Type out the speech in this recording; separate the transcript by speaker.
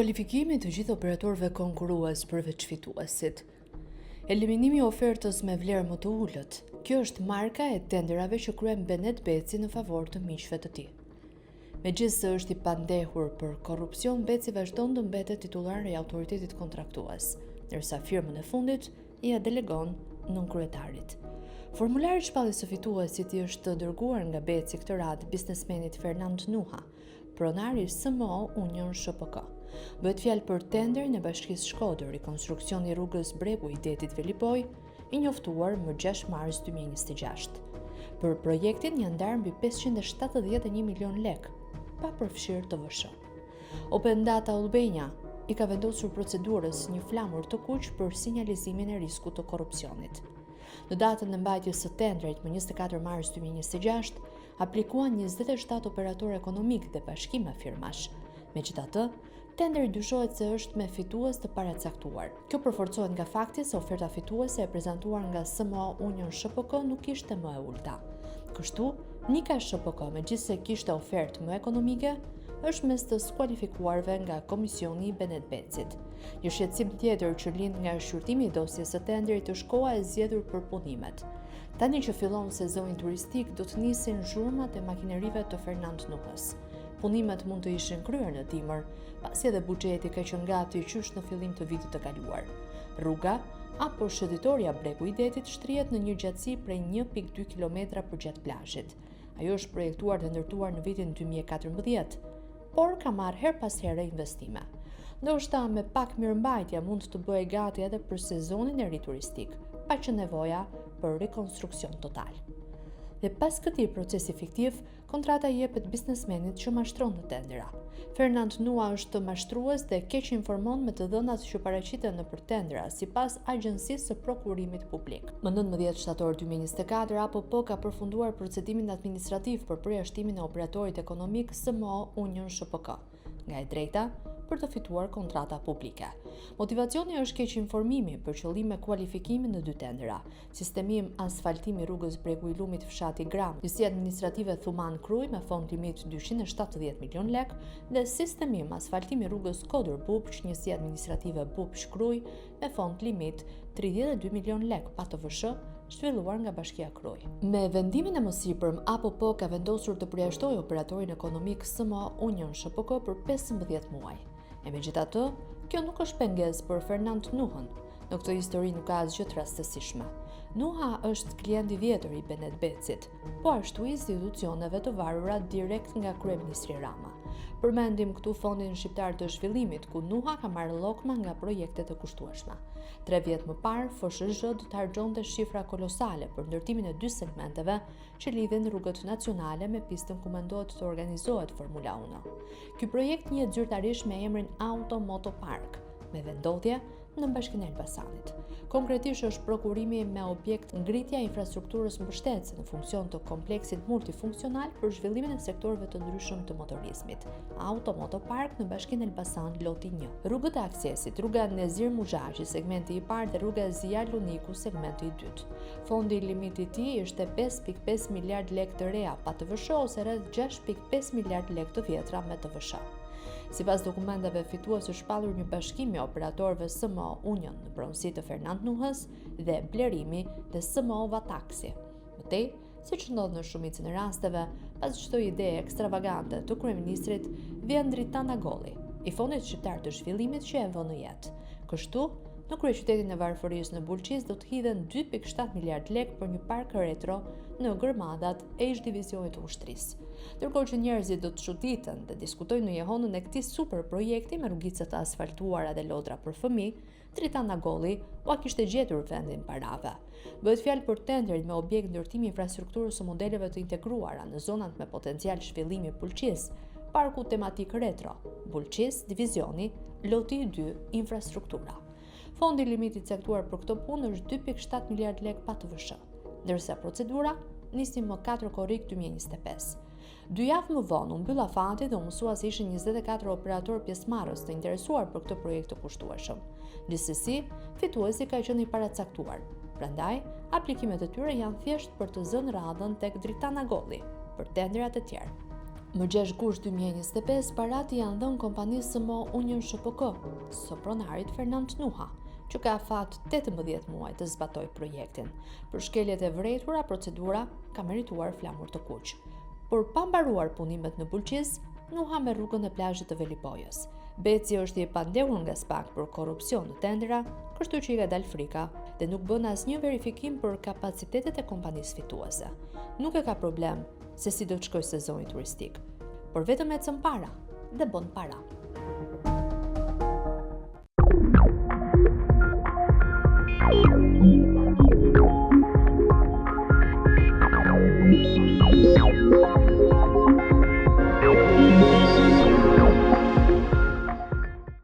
Speaker 1: Rikualifikimi të gjithë operatorëve konkurrues përveç fituesit. Eliminimi i ofertës me vlerë më të ulët. Kjo është marka e tenderave që kryen Benet Beci në favor të miqve të tij. Megjithëse është i pandehur për korrupsion, Beci vazhdon të mbetet titullar i autoritetit kontraktues, ndërsa firmën e fundit ia delegon nënkryetarit. Formulari i shpalljes së fituesit i është dërguar nga Beci këtë radhë biznesmenit Fernand Nuha, pronari SMO Union SHPK. Bëhet fjalë për tenderin e Bashkisë Shkodër, rikonstruksioni i rrugës Bregu i Detit Velipoj, i njoftuar më 6 mars 2026. Për projektin janë ndarë mbi 571 milion lek, pa përfshirë TVSH. Open Data Albania i ka vendosur procedurës një flamur të kuq për sinjalizimin e riskut të korrupsionit. Në datën e mbajtjes së tenderit më 24 mars 2026, aplikuan 27 operatorë ekonomik dhe bashkime firmash. Megjithatë, tenderi dyshohet se është me fitues të paracaktuar. Kjo përforcohet nga fakti se oferta fituese e prezantuar nga SMO Union SHPK nuk ishte më e ulta. Kështu, Nika SHPK, megjithëse kishte ofertë më ekonomike, është mes të skualifikuarve nga komisioni i Benet Becit. Një shqetësim tjetër që lind nga shqyrtimi i dosjes së tenderit është koha e zgjedhur për punimet. Tani që fillon sezoni turistik, do të nisin zhurmat e makinerive të Fernand Nuhës. Punimet mund të ishin kryer në dimër, pasi edhe buxheti ka qenë gati qysh në fillim të vitit të kaluar. Rruga apo shëndetoria Bregu i Detit shtrihet në një gjatësi prej 1.2 km përgjatë plazhit. Ajo është projektuar dhe ndërtuar në vitin 2014, por ka marrë her pas here investime. Ndoshta me pak mirëmbajtje mund të bëhej gati edhe për sezonin e ri turistik, pa që nevoja për rekonstruksion total. Dhe pas këtij procesi fiktiv, kontrata jepet biznesmenit që mashtron të tendera. Fernand Nuha është mashtrues dhe keq informon me të dhënat që paraqiten nëpër tendera, sipas Agjencisë së Prokurimit Publik. Më 19 shtator 2024, APP ka përfunduar procedimin administrativ për përjashtimin e operatorit ekonomik SMO Union SHPK, nga e drejta për të fituar kontrata publike. Motivacioni është keq informimi për qëllim me kualifikimin në dy tendera: sistemim asfaltimi rrugës Bregu i Lumit fshati Gram, njësi administrative Thuman Kruj me fond limit 270 milion lek dhe sistemim asfaltimi rrugës Kodër Bupq, njësi administrative Bupq Kruj me fond limit 32 milion lek pa TVSH, zhvilluar nga Bashkia Kruj. Me vendimin e mësipërm, APP ka vendosur të përjashtojë operatorin ekonomik SMO Union SHPK për 15 muaj. E megjithatë, kjo nuk është pengesë për Fernand Nuhën. Në këtë histori nuk ka asgjë të rastësishme. Nuha është klient i vjetër i Benet Becit, po ashtu i institucioneve të varura direkt nga kryeministri Rama. Përmendim këtu Fondin Shqiptar të Zhvillimit, ku Nuha ka marrë llokma nga projekte të kushtueshme. 3 vjet më parë, FSHZ do të harxhonte shifra kolosale për ndërtimin e 2 segmenteve që lidhin rrugët nacionale me pistën ku mendohet të organizohet Formula 1. Ky projekt njihet zyrtarisht me emrin Auto Moto Park, me vendodhje në Bashkinë e Elbasanit. Konkretisht është prokurimi me objekt ngritja e infrastrukturës mbështetëse në funksion të kompleksit multifunksional për zhvillimin e sektorëve të ndryshëm të motorizmit. Auto Moto Park në Bashkinë e Elbasan loti 1. Rrugët e aksesit, rruga Nezir Muzhashi, segmenti i parë, dhe rruga Zia Luniku, segmenti i dytë. Fondi limit i tij ishte 5.5 miliard lek të reja pa TVSH ose rreth 6.5 miliard lek të vjetra me TVSH. Sipas dokumenteve fitues është shpallur një bashkim me operatorëve SMO Union në pronësi të Fernand Nuhës dhe blerimi dhe SMO Vataksi. Mëtej, siç ndodh në shumicën e rasteve, pas çdo ide ekstravagante të kryeministrit, vjen Dritan Agolli, i Fondit Shqiptar të Zhvillimit, që e vën në jetë. Kështu, në kryeqytetin e varfërisë në Bulqiz do të hidhen 2.7 miliard lek për një park retro në gërmadat e ish divizionit të ushtrisë. Ndërkohë që njerëzit do të çuditen dhe diskutojnë në jehonën e këtij super projekti me rrugicat asfaltuara dhe lodra për fëmijë, Dritan Agolli ua kishte gjetur vendin parave. Bëhet fjalë për tenderin me objekt ndërtimi infrastrukturës së modeleve të integruara në zonat me potencial zhvillimi Bulqiz, parku tematik retro, Bulqiz, divizioni, loti 2, infrastruktura. Fondi limiti caktuar për këtë punë është 2.7 miliard lek pa TVSH, ndërsa procedura nisi më 4 korrik 2025. 2 javë më vonë u mbyll afati dhe u mësua se ishin 24 operatorë pjesëmarrës të interesuar për këtë projekt të kushtueshëm. Gjithsesi, fituesi ka qenë i paracaktuar. Prandaj, aplikimet e tyre janë thjesht për të zënë radhën tek Dritan Agolli për tenderat e tjerë. Më 6 gusht 2025, paratë janë dhënë kompanisë SMO Union SHPK, së pronarit Fernand Nuha, që ka afat 18 muaj të zbatoj projektin. Për shkeljet e vërejtura, procedura ka merituar flamur të kuq. Por pa mbaruar punimet në Bulqiz, Nuha me rrugën e plazhit të Velipojës. Beci është i pandehur nga SPAK për korrupsion në tendera, kështu që i ka dalë frika dhe nuk bën asnjë verifikim për kapacitetet e kompanisë fituese. Nuk e ka problem se si do të shkojë sezoni turistik, por vetëm ecën para dhe bën para.